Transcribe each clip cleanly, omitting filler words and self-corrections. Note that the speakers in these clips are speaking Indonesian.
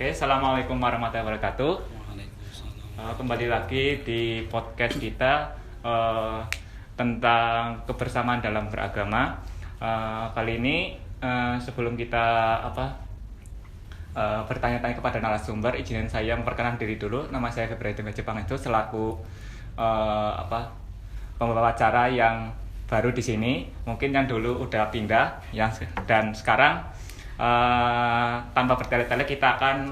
Oke, assalamualaikum warahmatullahi wabarakatuh. Waalaikumsalam. Kembali lagi di podcast kita tentang kebersamaan dalam beragama. Kali ini sebelum kita bertanya-tanya kepada narasumber, izinin saya memperkenalkan diri dulu. Nama saya Febri Jepang itu selaku pembawa acara yang baru di sini. Mungkin yang dulu udah pindah, dan sekarang tanpa bertele-tele kita akan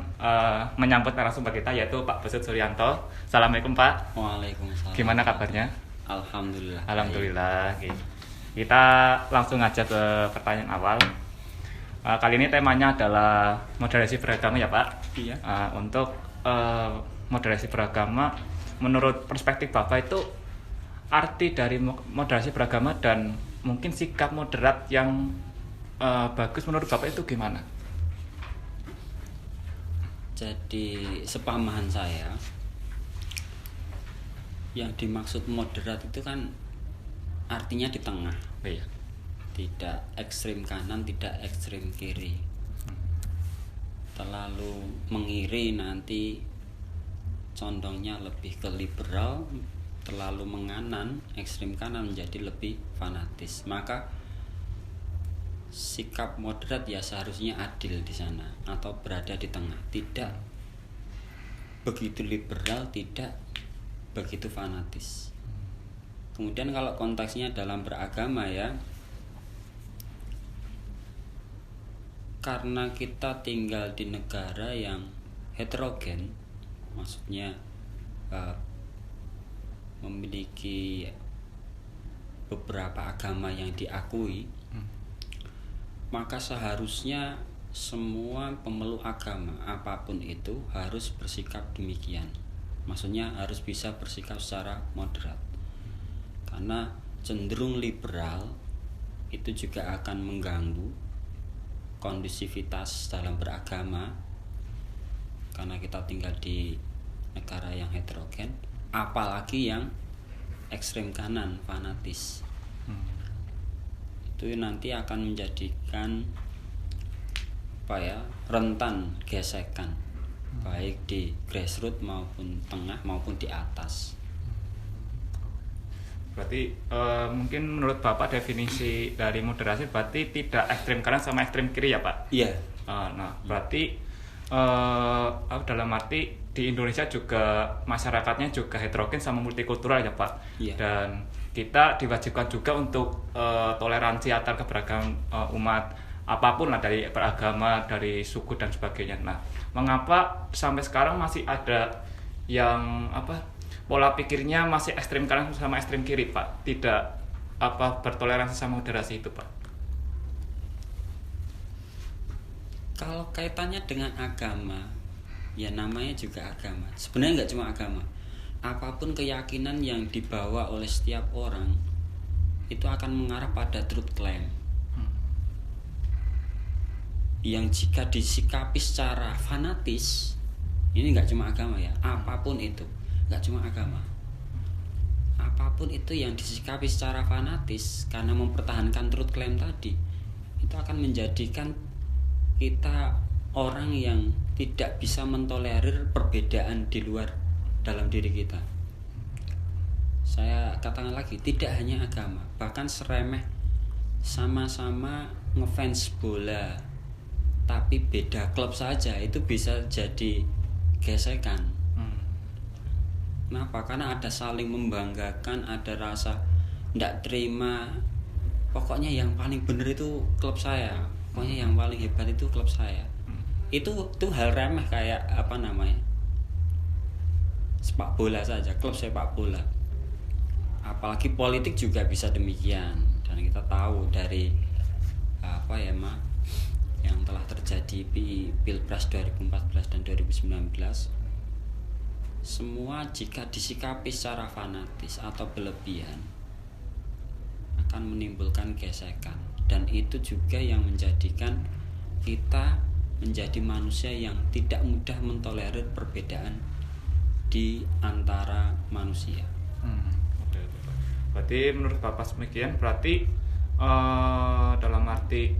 menyambut narasumber kita, yaitu Pak Besut Suryanto. Assalamualaikum Pak. Waalaikumsalam. Gimana kabarnya? Alhamdulillah. Alhamdulillah. Kita langsung aja ke pertanyaan awal. Kali ini temanya adalah moderasi beragama ya Pak. Iya. Untuk moderasi beragama, menurut perspektif Bapak itu arti dari moderasi beragama dan mungkin sikap moderat yang bagus menurut Bapak itu gimana? Jadi sepamahan saya, yang dimaksud moderat itu kan artinya di tengah. Iya. Tidak ekstrim kanan, tidak ekstrim kiri. Terlalu mengiri nanti condongnya lebih ke liberal, terlalu menganan, ekstrim kanan menjadi lebih fanatis. Maka sikap moderat ya seharusnya adil di sana atau berada di tengah, tidak begitu liberal, tidak begitu fanatis. Kemudian kalau konteksnya dalam beragama ya, karena kita tinggal di negara yang heterogen, maksudnya memiliki beberapa agama yang diakui, maka seharusnya semua pemeluk agama apapun itu harus bersikap demikian. Maksudnya harus bisa bersikap secara moderat. Karena cenderung liberal itu juga akan mengganggu kondusivitas dalam beragama, karena kita tinggal di negara yang heterogen, apalagi yang ekstrem kanan, fanatis. Itu nanti akan menjadikan rentan gesekan, baik di grassroots maupun tengah maupun di atas. Berarti mungkin menurut Bapak definisi dari moderasi berarti tidak ekstrem kanan sama ekstrem kiri ya Pak? Iya. Berarti dalam arti di Indonesia juga masyarakatnya juga heterogen sama multikultural ya Pak? Iya. Dan kita diwajibkan juga untuk toleransi antar keberagaman umat apapun lah, dari beragama, dari suku dan sebagainya. Nah, mengapa sampai sekarang masih ada yang pola pikirnya masih ekstrem kanan sama ekstrem kiri Pak? Tidak bertoleransi sama moderasi itu Pak? Kalau kaitannya dengan agama, ya namanya juga agama. Sebenarnya nggak cuma agama, apapun keyakinan yang dibawa oleh setiap orang itu akan mengarah pada truth claim, yang jika disikapi secara fanatis, ini nggak cuma agama ya, apapun itu, nggak cuma agama, apapun itu yang disikapi secara fanatis karena mempertahankan truth claim tadi, itu akan menjadikan kita orang yang tidak bisa mentolerir perbedaan di luar dalam diri kita. Saya katakan lagi, tidak hanya agama, bahkan seremeh sama-sama ngefans bola tapi beda klub saja itu bisa jadi gesekan. Kenapa? Karena ada saling membanggakan, ada rasa tidak terima. Pokoknya yang paling benar itu klub saya, pokoknya yang paling hebat itu klub saya. Itu hal remeh kayak sepak bola saja, klub sepak bola. Apalagi politik juga bisa demikian, dan kita tahu dari yang telah terjadi di Pilpres 2014 dan 2019, semua jika disikapi secara fanatis atau berlebihan akan menimbulkan gesekan, dan itu juga yang menjadikan kita menjadi manusia yang tidak mudah mentolerir perbedaan di antara manusia. Berarti menurut Bapak demikian, berarti dalam arti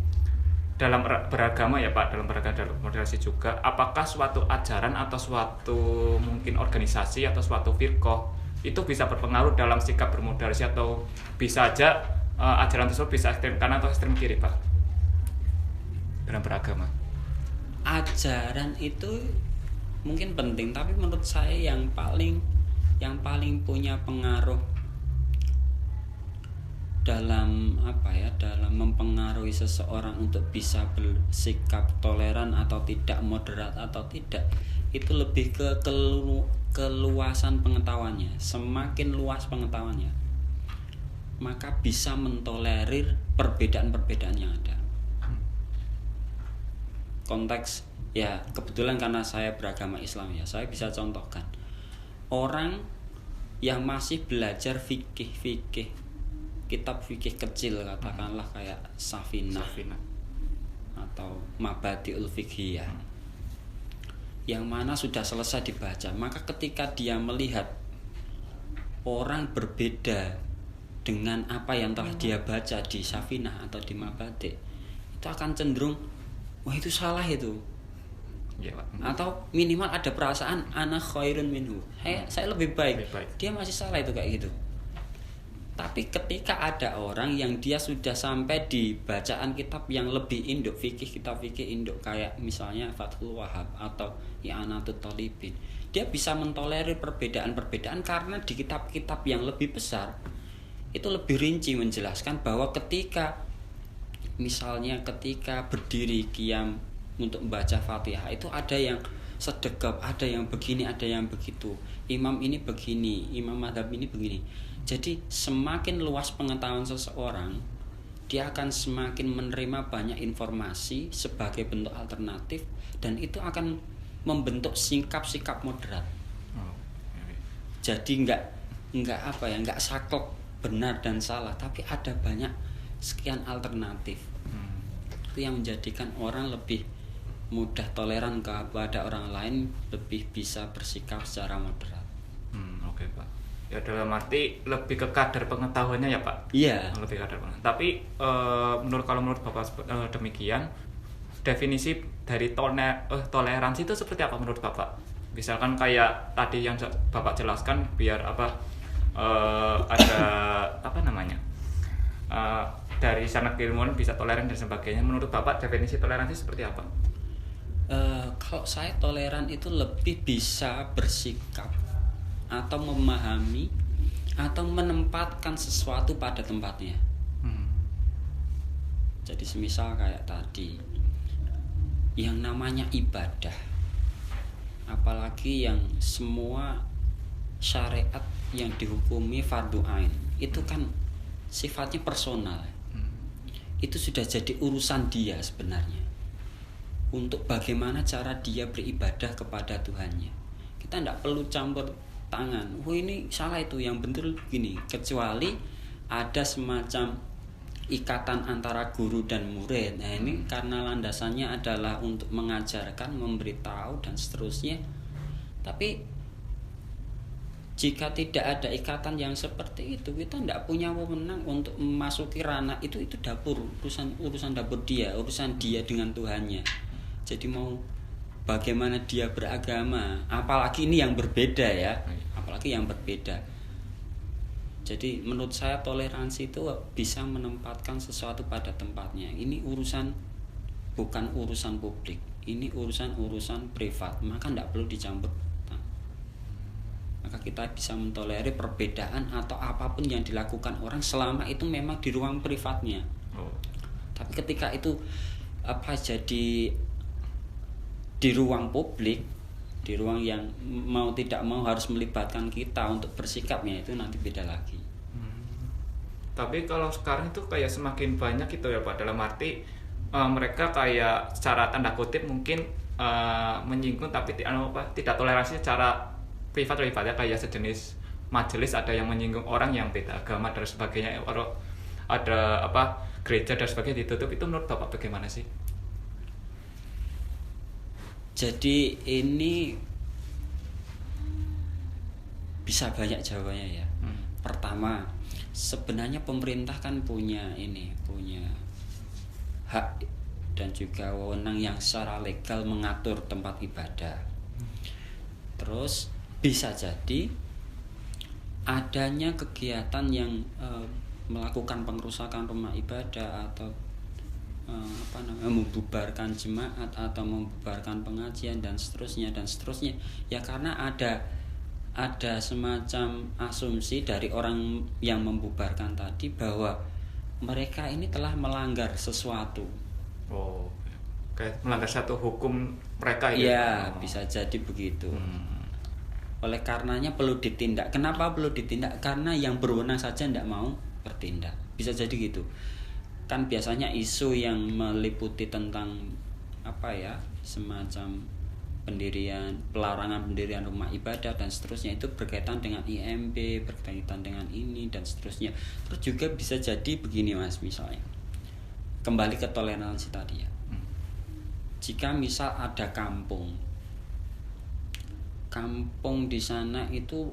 dalam beragama ya Pak, dalam beragama dalam moderasi juga, apakah suatu ajaran atau suatu mungkin organisasi atau suatu firqah itu bisa berpengaruh dalam sikap bermoderasi atau bisa aja ajaran tersebut bisa ekstrem kanan atau ekstrem kiri Pak dalam beragama? Ajaran itu mungkin penting, tapi menurut saya yang paling punya pengaruh dalam dalam mempengaruhi seseorang untuk bisa bersikap toleran atau tidak, moderat atau tidak, itu lebih ke keluasan pengetahuannya. Semakin luas pengetahuannya, maka bisa mentolerir perbedaan-perbedaan yang ada. Konteks ya, kebetulan karena saya beragama Islam ya, saya bisa contohkan orang yang masih belajar fikih kitab fikih kecil, katakanlah kayak Safinah atau Mabadiul Fiqhiyah, yang mana sudah selesai dibaca, maka ketika dia melihat orang berbeda dengan apa yang telah dia baca di Safinah atau di Mabadi, itu akan cenderung wah itu salah itu. Ya, Pak. Atau minimal ada perasaan ana khairun minhu, saya lebih baik. Dia masih salah itu kayak gitu. Tapi ketika ada orang yang dia sudah sampai di bacaan kitab yang lebih induk, kitab fikih induk kayak misalnya Fathul Wahhab atau I'anatul Talibin, dia bisa mentolerir perbedaan-perbedaan karena di kitab-kitab yang lebih besar itu lebih rinci menjelaskan bahwa ketika berdiri qiyam untuk membaca Fatihah itu ada yang sedekap, ada yang begini, ada yang begitu. Imam ini begini, imam madhab ini begini. Jadi semakin luas pengetahuan seseorang, dia akan semakin menerima banyak informasi sebagai bentuk alternatif, dan itu akan membentuk sikap-sikap moderat. Jadi nggak saklek benar dan salah, tapi ada banyak sekian alternatif. Itu yang menjadikan orang lebih mudah toleran kepada orang lain, lebih bisa bersikap secara moderat. Oke Pak. Ya dalam arti lebih ke kadar pengetahuannya ya Pak. Iya. Lebih kadar pengetahuan. Tapi menurut Bapak demikian, definisi dari toleransi itu seperti apa menurut Bapak? Misalkan kayak tadi yang Bapak jelaskan, biar ada dari sana keilmuan bisa toleran dan sebagainya. Menurut Bapak definisi toleransi seperti apa? Kalau saya toleran itu lebih bisa bersikap atau memahami atau menempatkan sesuatu pada tempatnya. Jadi semisal kayak tadi yang namanya ibadah, apalagi yang semua syariat yang dihukumi fardu ain, itu kan sifatnya personal. Itu sudah jadi urusan dia sebenarnya, untuk bagaimana cara dia beribadah kepada Tuhannya. Kita tidak perlu campur tangan, ini salah itu, yang benar gini, kecuali ada semacam ikatan antara guru dan murid. Nah ini karena landasannya adalah untuk mengajarkan, memberitahu dan seterusnya. Tapi jika tidak ada ikatan yang seperti itu, kita tidak punya wewenang untuk memasuki ranah itu dapur, urusan dapur dia, urusan dia dengan Tuhannya. Jadi mau bagaimana dia beragama, apalagi ini yang berbeda ya, apalagi yang berbeda. Jadi menurut saya toleransi itu bisa menempatkan sesuatu pada tempatnya. Ini bukan urusan publik, ini urusan privat, maka tidak perlu dicampur. Maka kita bisa mentolerir perbedaan atau apapun yang dilakukan orang selama itu memang di ruang privatnya. Tapi ketika itu jadi di ruang publik, di ruang yang mau tidak mau harus melibatkan kita untuk bersikapnya, itu nanti beda lagi. Tapi kalau sekarang itu kayak semakin banyak gitu ya Pak, dalam arti mereka kayak secara tanda kutip mungkin menyinggung tapi tidak toleransi secara privat ya, kayak sejenis majelis ada yang menyinggung orang yang beda agama dan sebagainya, ada gereja dan sebagainya ditutup. Itu menurut Bapak bagaimana sih? Jadi ini bisa banyak jawabannya ya. Pertama, sebenarnya pemerintah kan punya hak dan juga wewenang yang secara legal mengatur tempat ibadah. Terus bisa jadi adanya kegiatan yang melakukan pengerusakan rumah ibadah atau membubarkan jemaat atau membubarkan pengajian dan seterusnya ya karena ada semacam asumsi dari orang yang membubarkan tadi bahwa mereka ini telah melanggar sesuatu. Oh, kayak melanggar satu hukum mereka itu. Ya, bisa jadi begitu. Oleh karenanya perlu ditindak. Kenapa perlu ditindak? Karena yang berwenang saja tidak mau bertindak. Bisa jadi gitu. Kan biasanya isu yang meliputi tentang semacam pelarangan pendirian rumah ibadah dan seterusnya itu berkaitan dengan IMB, berkaitan dengan ini dan seterusnya. Terus juga bisa jadi begini Mas, misalnya kembali ke toleransi tadi ya. Jika misal ada kampung di sana itu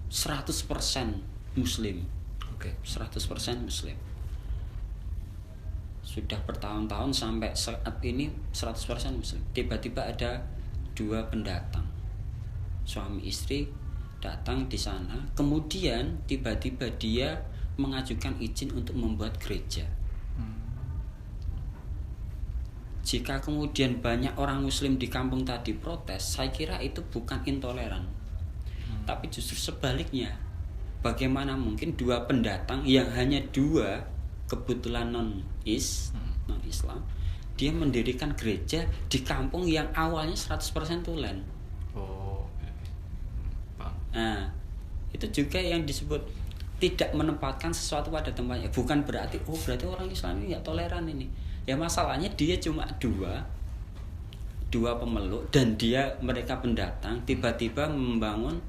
100% Muslim. Oke. 100% Muslim. Sudah bertahun-tahun sampai saat ini 100% Muslim. Tiba-tiba ada 2 pendatang, suami istri datang di sana, kemudian tiba-tiba dia mengajukan izin untuk membuat gereja. Jika kemudian banyak orang Muslim di kampung tadi protes, saya kira itu bukan intoleran, tapi justru sebaliknya. Bagaimana mungkin 2 pendatang yang hanya 2 kebetulan non-Islam, dia mendirikan gereja di kampung yang awalnya 100% tulen. Oh. Nah, itu juga yang disebut tidak menempatkan sesuatu pada tempatnya. Bukan berarti orang Islam ini nggak toleran ini. Ya masalahnya dia cuma dua pemeluk dan mereka pendatang tiba-tiba membangun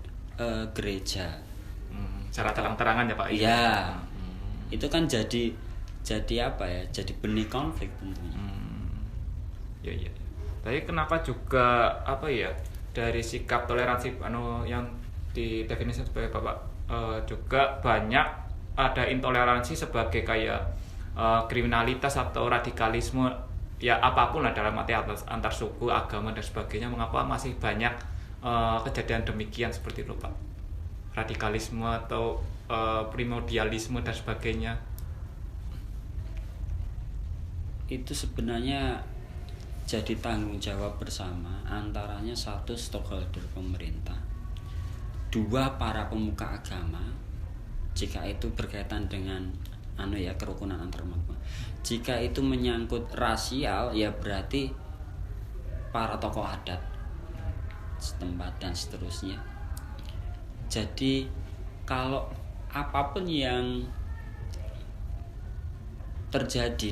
gereja. Secara terang-terangan ya Pak? Iya. Itu kan jadi jadi benih konflik tentunya. Ya. Tapi kenapa juga dari sikap toleransi yang didefinisikan sebagai Bapak juga banyak ada intoleransi sebagai kayak kriminalitas atau radikalisme ya apapun lah dalam arti antar suku, agama dan sebagainya. Mengapa masih banyak kejadian demikian seperti itu Pak? Radikalisme atau primordialisme dan sebagainya. Itu sebenarnya jadi tanggung jawab bersama antaranya 1 stakeholder pemerintah, 2 para pemuka agama jika itu berkaitan dengan kerukunan antar umat. Jika itu menyangkut rasial ya berarti para tokoh adat setempat dan seterusnya. Jadi kalau apapun yang terjadi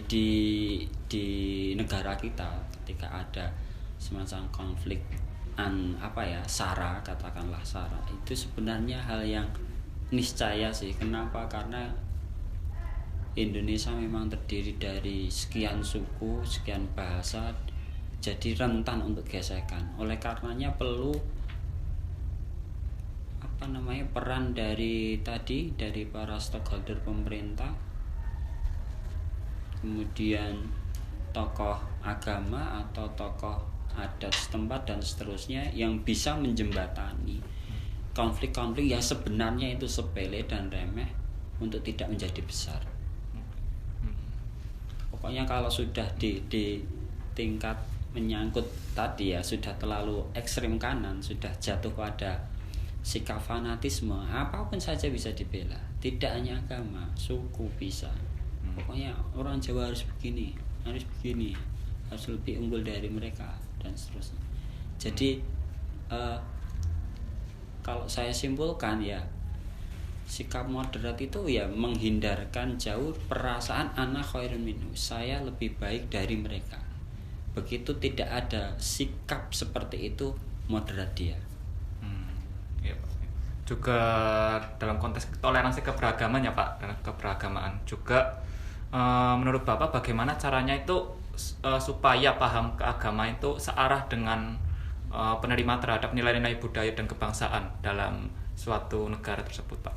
di negara kita ketika ada semacam konflik SARA, katakanlah SARA, itu sebenarnya hal yang niscaya sih. Kenapa? Karena Indonesia memang terdiri dari sekian suku, sekian bahasa, jadi rentan untuk gesekan. Oleh karenanya perlu peran dari para stakeholder pemerintah, kemudian tokoh agama atau tokoh adat setempat dan seterusnya yang bisa menjembatani konflik-konflik yang sebenarnya itu sepele dan remeh untuk tidak menjadi besar. Pokoknya kalau sudah di tingkat menyangkut tadi ya sudah terlalu ekstrem kanan, sudah jatuh pada sikap fanatisme, apapun saja bisa dibela. Tidak hanya agama, suku bisa. Pokoknya orang Jawa harus begini, harus lebih unggul dari mereka dan seterusnya. Jadi kalau saya simpulkan ya, sikap moderat itu ya menghindarkan jauh perasaan ana khairun minhu, saya lebih baik dari mereka. Begitu tidak ada sikap seperti itu, moderat dia. Ya, Pak. Juga dalam konteks toleransi keberagaman ya Pak, dalam keberagamaan juga menurut Bapak bagaimana caranya itu supaya paham keagamaan itu searah dengan penerimaan terhadap nilai-nilai budaya dan kebangsaan dalam suatu negara tersebut Pak?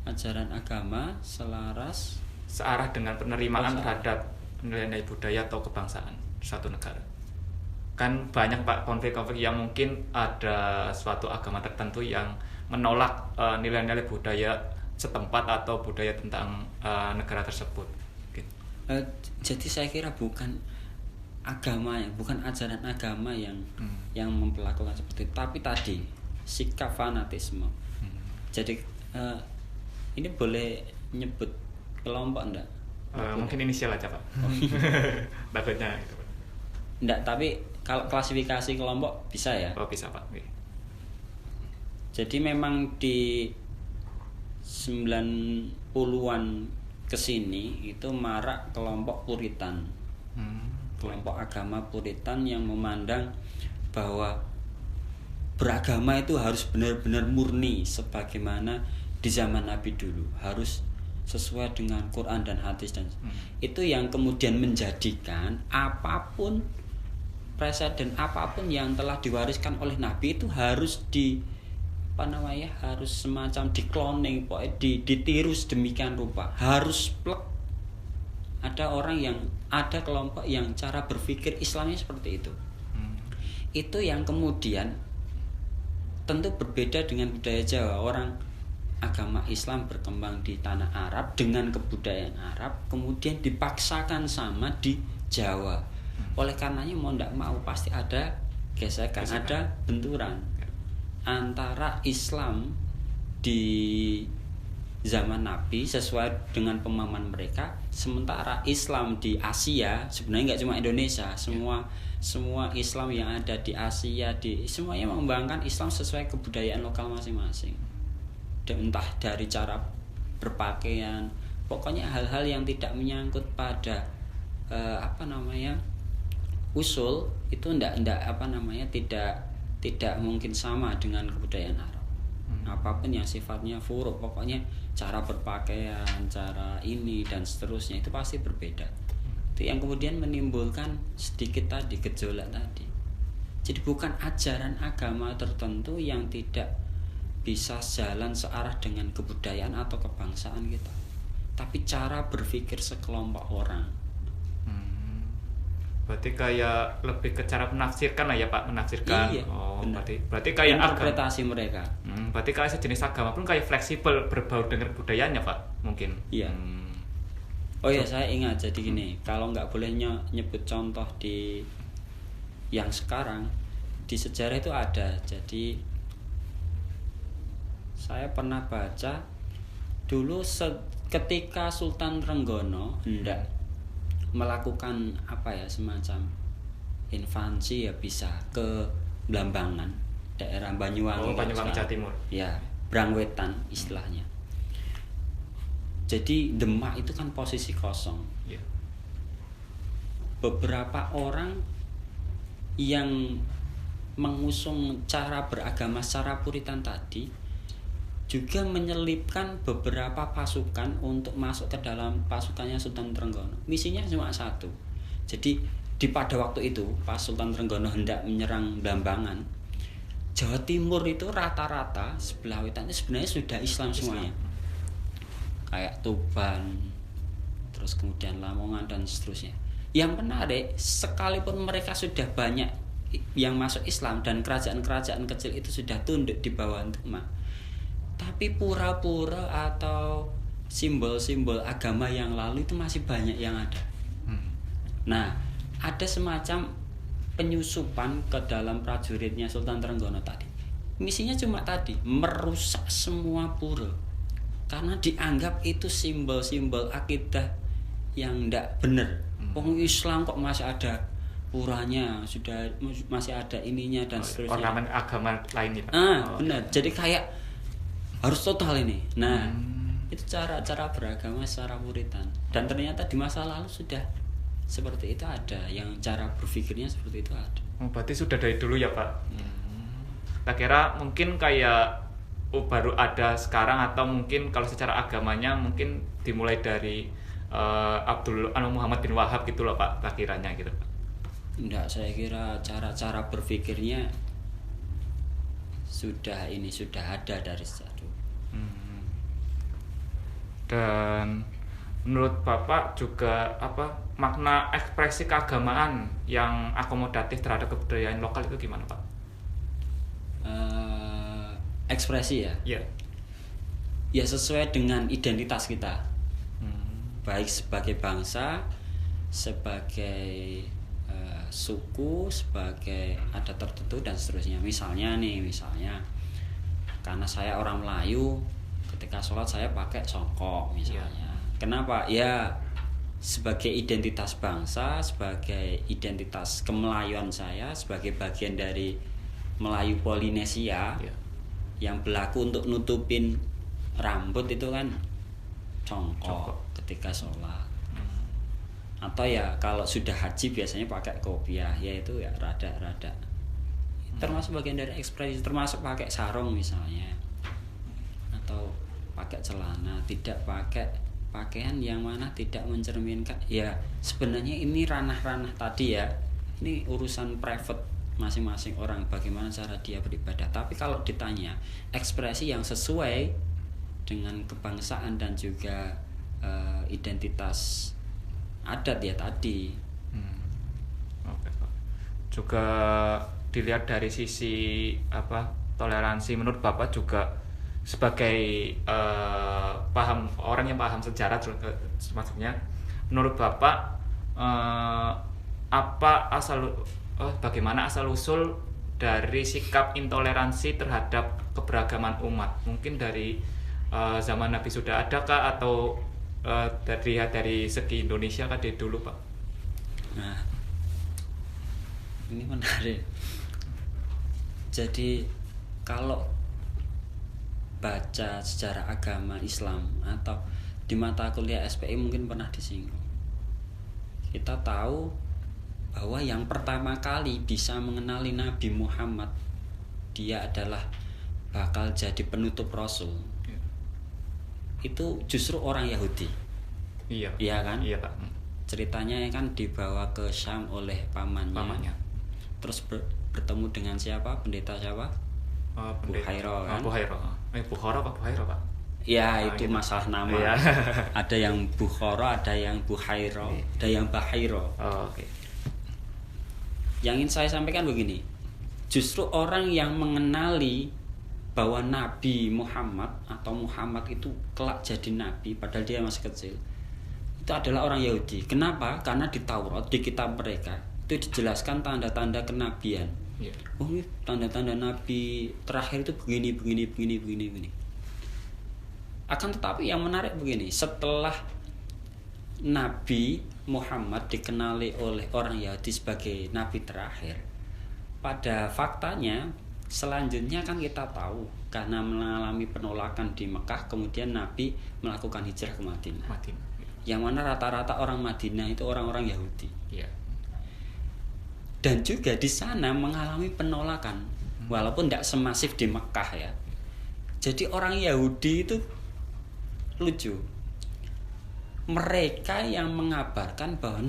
Ajaran agama searah dengan penerimaan terhadap nilai-nilai budaya atau kebangsaan suatu negara. Kan banyak Pak konflik-konflik yang mungkin ada suatu agama tertentu yang menolak nilai-nilai budaya setempat atau budaya tentang negara tersebut. Gitu. Jadi saya kira bukan agama, bukan ajaran agama yang memperlakukan seperti itu, tapi tadi sikap fanatisme. Jadi ini boleh nyebut kelompok enggak? Mungkin inisial aja Pak. Takutnya gitu Pak. Enggak, tapi kalau klasifikasi kelompok bisa ya? Oh bisa Pak. Okay. Jadi memang di 90-an kesini itu marak kelompok Puritan. Kelompok agama Puritan yang memandang bahwa beragama itu harus benar-benar murni sebagaimana di zaman Nabi dulu, harus sesuai dengan Quran dan hadis dan itu yang kemudian menjadikan apapun presiden apapun yang telah diwariskan oleh Nabi itu harus harus semacam di cloning, ditiru sedemikian rupa, harus plek. Ada kelompok yang cara berpikir Islamnya seperti itu. Itu yang kemudian tentu berbeda dengan budaya Jawa. Orang agama Islam berkembang di tanah Arab dengan kebudayaan Arab, kemudian dipaksakan sama di Jawa. Oleh karenanya mau tidak mau pasti ada gesekan, ada benturan antara Islam di zaman Nabi sesuai dengan pemahaman mereka, sementara Islam di Asia, sebenarnya nggak cuma Indonesia, semua Islam yang ada di Asia, semuanya mengembangkan Islam sesuai kebudayaan lokal masing-masing. Entah dari cara berpakaian, pokoknya hal-hal yang tidak menyangkut pada usul itu tidak mungkin sama dengan kebudayaan Arab. Apapun yang sifatnya furuk, pokoknya cara berpakaian, cara ini dan seterusnya itu pasti berbeda. Itu yang kemudian menimbulkan sedikit tadi gejolak tadi. Jadi bukan ajaran agama tertentu yang tidak bisa jalan searah dengan kebudayaan atau kebangsaan kita, tapi cara berpikir sekelompok orang. Berarti kayak lebih ke cara menafsirkan lah ya Pak, menafsirkan. Iya, oh, berarti kayak interpretasi agama mereka. Berarti kayak sejenis agama pun kayak fleksibel berbau dengan budayaannya Pak, mungkin. Iya. Oh ya, saya ingat jadi gini, kalau nggak boleh nyebut contoh di yang sekarang, di sejarah itu ada. Jadi saya pernah baca dulu ketika Sultan Trenggono hendak melakukan semacam invasi ya, bisa ke Blambangan, daerah Banyuwangi. Banyuwangi Jawa Timur. Ya, Brangwetan istilahnya. Jadi Demak itu kan posisi kosong. Yeah. Beberapa orang yang mengusung cara beragama secara Puritan tadi juga menyelipkan beberapa pasukan untuk masuk ke dalam pasukannya Sultan Trenggono. Misinya cuma satu. Jadi pada waktu itu pas Sultan Trenggono hendak menyerang Blambangan, Jawa Timur itu rata-rata sebelah wetan itu sebenarnya sudah Islam semuanya. Kayak Tuban, terus kemudian Lamongan dan seterusnya. Yang menarik, sekalipun mereka sudah banyak yang masuk Islam dan kerajaan-kerajaan kecil itu sudah tunduk di bawah Demak, tapi pura-pura atau simbol-simbol agama yang lalu itu masih banyak yang ada. Nah, ada semacam penyusupan ke dalam prajuritnya Sultan Trenggono tadi. Misinya cuma tadi, merusak semua pura. Karena dianggap itu simbol-simbol akidah yang tidak benar. Wong Islam kok masih ada puranya, masih ada ininya dan seterusnya. Ornamen agama lain itu. Benar. Jadi kayak harus total ini. Nah, itu cara beragama secara Puritan. Dan ternyata di masa lalu sudah seperti itu ada, yang cara berpikirnya seperti itu ada. Berarti sudah dari dulu ya Pak. Tak kira mungkin kayak baru ada sekarang, atau mungkin kalau secara agamanya mungkin dimulai dari Muhammad bin Wahab gitu loh Pak, tak kiranya gitu Pak. Enggak, saya kira cara berpikirnya sudah ada dari sejak dulu. Dan menurut Bapak juga makna ekspresi keagamaan yang akomodatif terhadap kebudayaan lokal itu gimana, Pak? Ekspresi ya? Iya. Ya sesuai dengan identitas kita. Baik sebagai bangsa, sebagai suku, sebagai adat tertentu dan seterusnya. Misalnya karena saya orang Melayu, ketika sholat saya pakai songkok misalnya. Kenapa? Ya sebagai identitas bangsa, sebagai identitas kemelayuan saya, sebagai bagian dari Melayu Polinesia yang berlaku untuk nutupin rambut itu kan congkok ketika sholat. Atau ya kalau sudah haji biasanya pakai kopiah, yaitu ya rada-rada. Termasuk bagian dari ekspresi, termasuk pakai sarung misalnya, atau pakai celana, tidak pakai pakaian yang mana tidak mencerminkan. Ya sebenarnya ini ranah-ranah tadi ya, ini urusan private masing-masing orang, bagaimana cara dia beribadah. Tapi kalau ditanya ekspresi yang sesuai dengan kebangsaan dan juga identitas adat ya tadi. Oke, Pak. Juga dilihat dari sisi toleransi, menurut Bapak juga sebagai orang yang paham sejarah maksudnya, menurut Bapak bagaimana asal usul dari sikap intoleransi terhadap keberagaman umat? Mungkin dari zaman Nabi sudah ada kah, atau dari segi Indonesia kan dari dulu, Pak? Nah, ini menarik. Jadi kalau baca sejarah agama Islam atau di mata kuliah SPI mungkin pernah disinggung, kita tahu bahwa yang pertama kali bisa mengenali Nabi Muhammad, dia adalah bakal jadi penutup Rasul, itu justru orang Yahudi. Iya kan? Iya, Pak. Ceritanya kan dibawa ke Syam oleh pamannya. Terus bertemu dengan siapa? Pendeta siapa? Buhairo kan? Bukhara apa Buhairo, Pak? Ya, itu masalah nama. Iya. Ada yang Bukhara, ada yang Buhairo, ada yang Bahairo. Oke. Yang ingin saya sampaikan begini, justru orang yang mengenali bahwa Nabi Muhammad atau Muhammad itu kelak jadi nabi padahal dia masih kecil, itu adalah orang Yahudi. Kenapa? Karena di Taurat, di kitab mereka itu dijelaskan tanda-tanda kenabian. Oh, tanda-tanda nabi terakhir itu begini. Akan tetapi yang menarik begini, setelah Nabi Muhammad dikenali oleh orang Yahudi sebagai nabi terakhir, pada faktanya selanjutnya kan kita tahu karena mengalami penolakan di Mekah, kemudian Nabi melakukan hijrah ke Madinah. Yang mana rata-rata orang Madinah itu orang-orang Yahudi. Dan juga di sana mengalami penolakan, walaupun tidak semasif di Mekah ya. Jadi orang Yahudi itu lucu. Mereka yang mengabarkan bahwa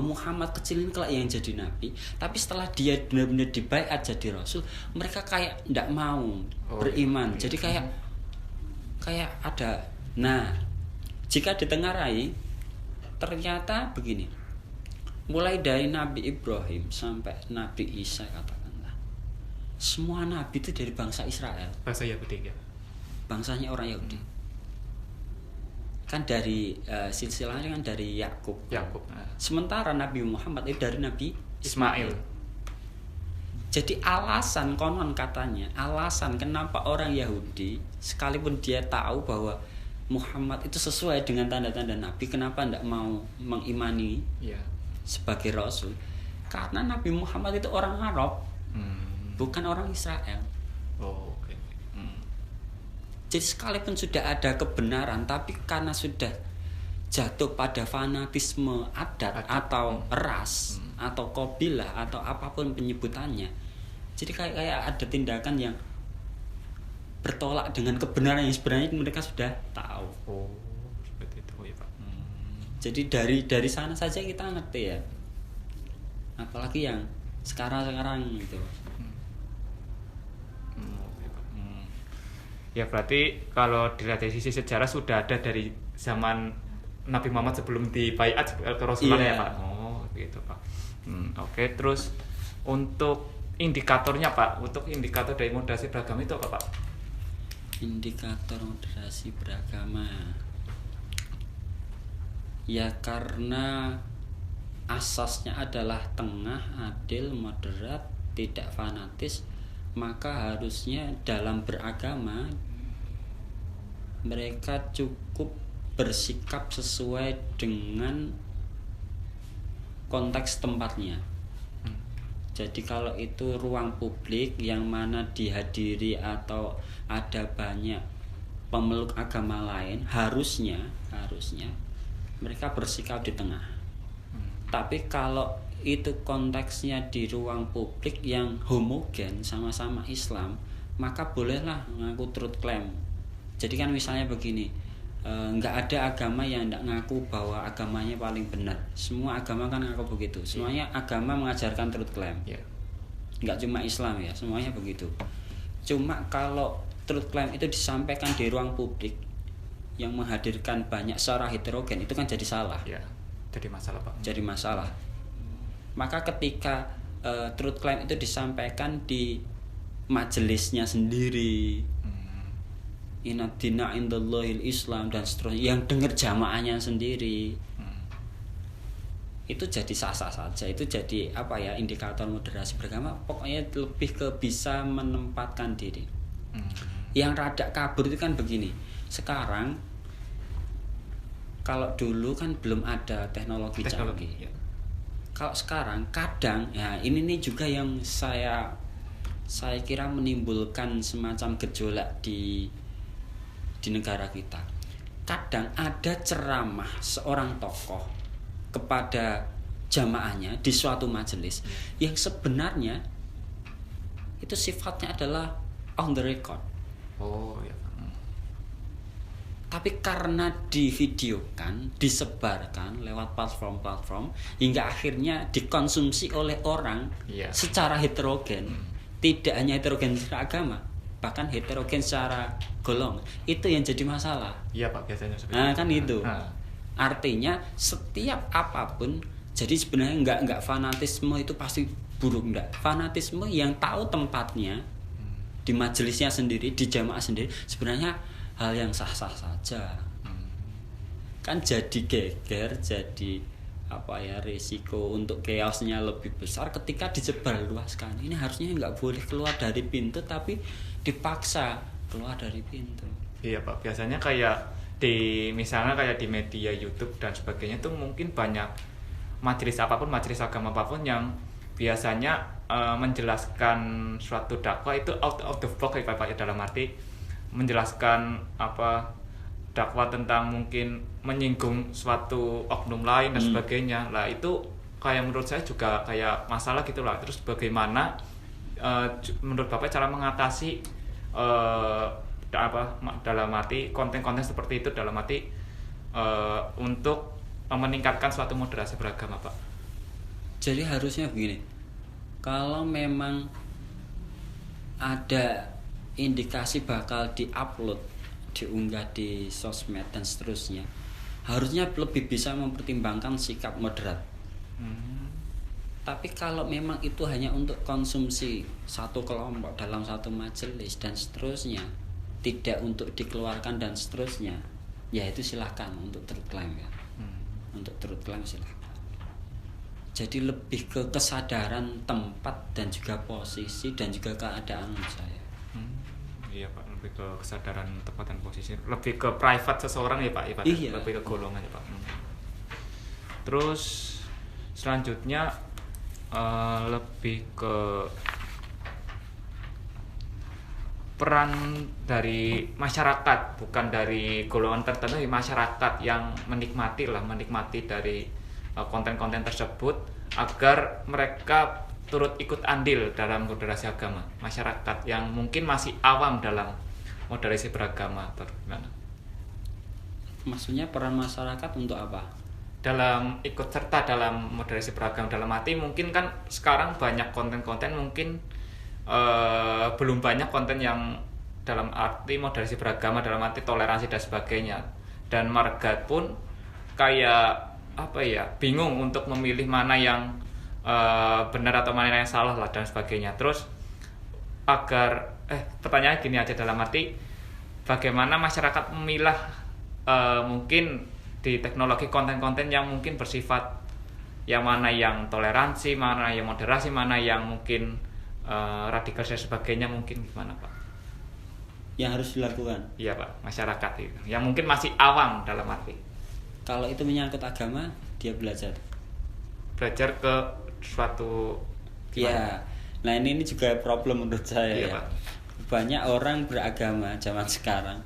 Muhammad kecil ini kelak yang jadi nabi, tapi setelah dia benar-benar dibaiat jadi rasul, mereka kayak tidak mau beriman. Jadi kayak ada. Nah, jika ditengarai, ternyata begini. Mulai dari Nabi Ibrahim sampai Nabi Isa, katakanlah, semua nabi itu dari bangsa Israel. Bangsa Yahudi ya. Bangsanya orang Yahudi. Kan dari silsilahnya kan dari Yakub. Sementara Nabi Muhammad itu dari Nabi Ismail. Jadi konon katanya alasan kenapa orang Yahudi sekalipun dia tahu bahwa Muhammad itu sesuai dengan tanda-tanda Nabi, kenapa tidak mau mengimani sebagai Rasul? Karena Nabi Muhammad itu orang Arab, bukan orang Israel. Jadi sekalipun sudah ada kebenaran, tapi karena sudah jatuh pada fanatisme adat atau ras atau kabilah atau apapun penyebutannya, jadi kayak ada tindakan yang bertolak dengan kebenaran yang sebenarnya mereka sudah tahu. Seperti itu ya, Pak. Jadi dari sana saja kita ngerti ya. Apalagi yang sekarang gitu. Ya berarti kalau dilihat dari sisi sejarah sudah ada dari zaman Nabi Muhammad sebelum dibaiat ke Rasulullah Iya. ya Pak. Oh gitu Pak. Oke. Terus untuk indikatornya Pak, untuk indikator dari moderasi beragama itu apa Pak? Indikator moderasi beragama. Ya karena asasnya adalah tengah, adil, moderat, tidak fanatis, maka harusnya dalam beragama mereka cukup bersikap sesuai dengan konteks tempatnya. Jadi kalau itu ruang publik yang mana dihadiri atau ada banyak pemeluk agama lain, harusnya mereka bersikap di tengah. Tapi kalau itu konteksnya di ruang publik yang homogen sama-sama Islam, maka bolehlah ngaku truth claim. Jadi kan misalnya begini, nggak ada agama yang tidak ngaku bahwa agamanya paling benar. Semua agama kan ngaku begitu. Semuanya agama mengajarkan truth claim. Nggak cuma Islam ya, semuanya begitu. Cuma kalau truth claim itu disampaikan di ruang publik yang menghadirkan banyak secara heterogen, itu kan jadi salah. Ya, jadi masalah Pak. Jadi masalah. Maka ketika truth claim itu disampaikan di majelisnya sendiri, Inna dina indallahil Islam dan seterusnya, yang dengar jamaahnya sendiri, itu jadi sah-sah saja. Itu jadi apa ya, indikator moderasi beragama. Pokoknya lebih ke bisa menempatkan diri. Yang rada kabur itu kan begini. Sekarang kalau dulu kan belum ada teknologi canggih. Ya. Kalau sekarang kadang ya ini nih juga yang saya kira menimbulkan semacam gejolak di negara kita. Kadang ada ceramah seorang tokoh kepada jamaahnya di suatu majelis yang sebenarnya itu sifatnya adalah on the record. Oh ya. Tapi karena divideokan, disebarkan lewat platform-platform hingga akhirnya dikonsumsi oleh orang secara heterogen. Tidak hanya heterogen secara agama, bahkan heterogen secara golong. Itu yang jadi masalah. Iya Pak, biasanya seperti itu. Nah, itu. Kan itu. Artinya setiap apapun, jadi sebenarnya enggak fanatisme itu pasti buruk, enggak. Fanatisme yang tahu tempatnya di majelisnya sendiri, di jamaah sendiri, sebenarnya hal yang sah-sah saja. Kan jadi geger, jadi apa ya, risiko untuk chaosnya lebih besar ketika disebarluaskan. Ini harusnya nggak boleh keluar dari pintu, tapi dipaksa keluar dari pintu. Iya Pak, biasanya kayak misalnya kayak di media YouTube dan sebagainya tuh mungkin banyak majelis apapun, majelis agama apapun yang biasanya menjelaskan suatu dakwah itu out of the box ya Pak, dalam arti menjelaskan apa dakwah tentang mungkin menyinggung suatu oknum lain dan sebagainya. Lah itu kayak menurut saya juga kayak masalah gitu lah. Terus bagaimana menurut Bapak cara mengatasi dalam arti konten-konten seperti itu, dalam arti untuk meningkatkan suatu moderasi beragama Pak? Jadi harusnya begini, kalau memang ada indikasi bakal diupload, diunggah di sosmed dan seterusnya, harusnya lebih bisa mempertimbangkan sikap moderat. Tapi kalau memang itu hanya untuk konsumsi satu kelompok dalam satu majelis dan seterusnya, tidak untuk dikeluarkan dan seterusnya, ya itu silahkan untuk truth claim ya. Untuk truth claim silahkan. Jadi lebih ke kesadaran tempat dan juga posisi dan juga keadaan saya. Iya Pak, lebih ke kesadaran tempat dan posisi, lebih ke private seseorang ya Pak, Iya. Lebih ke golongan ya Pak. Terus selanjutnya lebih ke peran dari masyarakat, bukan dari golongan tertentu, masyarakat yang menikmati dari konten-konten tersebut agar mereka turut ikut andil dalam moderasi agama. Masyarakat yang mungkin masih awam dalam moderasi beragama atau gimana? Maksudnya peran masyarakat untuk apa? Dalam ikut serta dalam moderasi beragama, dalam arti mungkin kan sekarang banyak konten-konten mungkin belum banyak konten yang dalam arti moderasi beragama, dalam arti toleransi dan sebagainya. Dan marga pun kayak apa ya, bingung untuk memilih mana yang benar atau mana yang salah lah dan sebagainya. Terus agar pertanyaannya gini aja, dalam arti bagaimana masyarakat memilah mungkin di teknologi konten-konten yang mungkin bersifat yang mana yang toleransi, mana yang moderasi, mana yang mungkin radikal dan sebagainya, mungkin gimana Pak? Yang harus dilakukan? Iya Pak, masyarakat itu yang mungkin masih awam dalam arti. Kalau itu menyangkut agama, dia belajar ke suatu ya. Nah ini juga problem menurut saya. Iya, ya. Pak. Banyak orang beragama zaman sekarang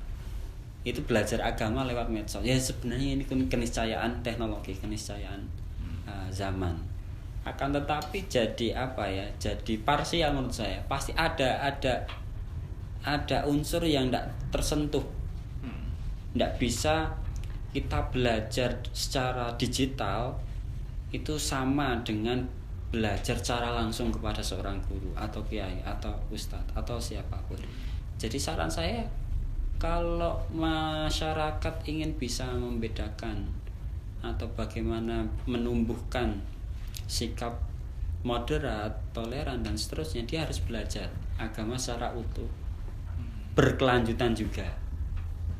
itu belajar agama lewat medsos. Ya sebenarnya ini keniscayaan teknologi, keniscayaan zaman. Akan tetapi jadi apa ya? Jadi parsial menurut saya. Pasti ada unsur yang tidak tersentuh. Tidak bisa kita belajar secara digital itu sama dengan belajar secara langsung kepada seorang guru atau kiai atau ustadz atau siapapun. Jadi saran saya, kalau masyarakat ingin bisa membedakan atau bagaimana menumbuhkan sikap moderat, toleran dan seterusnya, dia harus belajar agama secara utuh, berkelanjutan juga.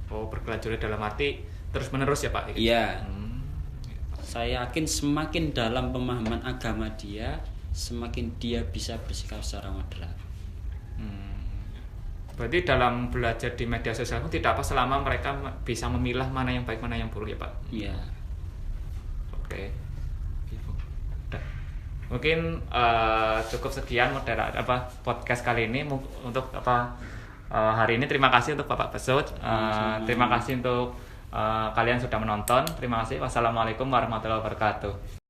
Oh, berkelanjutan dalam arti terus menerus ya Pak? Iya. Saya yakin semakin dalam pemahaman agama dia, semakin dia bisa bersikap secara moderat. Berarti dalam belajar di media sosial itu tidak apa selama mereka bisa memilah mana yang baik, mana yang buruk ya Pak? Iya. Oke. Mungkin cukup sekian podcast kali ini untuk hari ini. Terima kasih untuk Bapak Besut. Terima kasih untuk kalian sudah menonton. Terima kasih. Wassalamualaikum warahmatullahi wabarakatuh.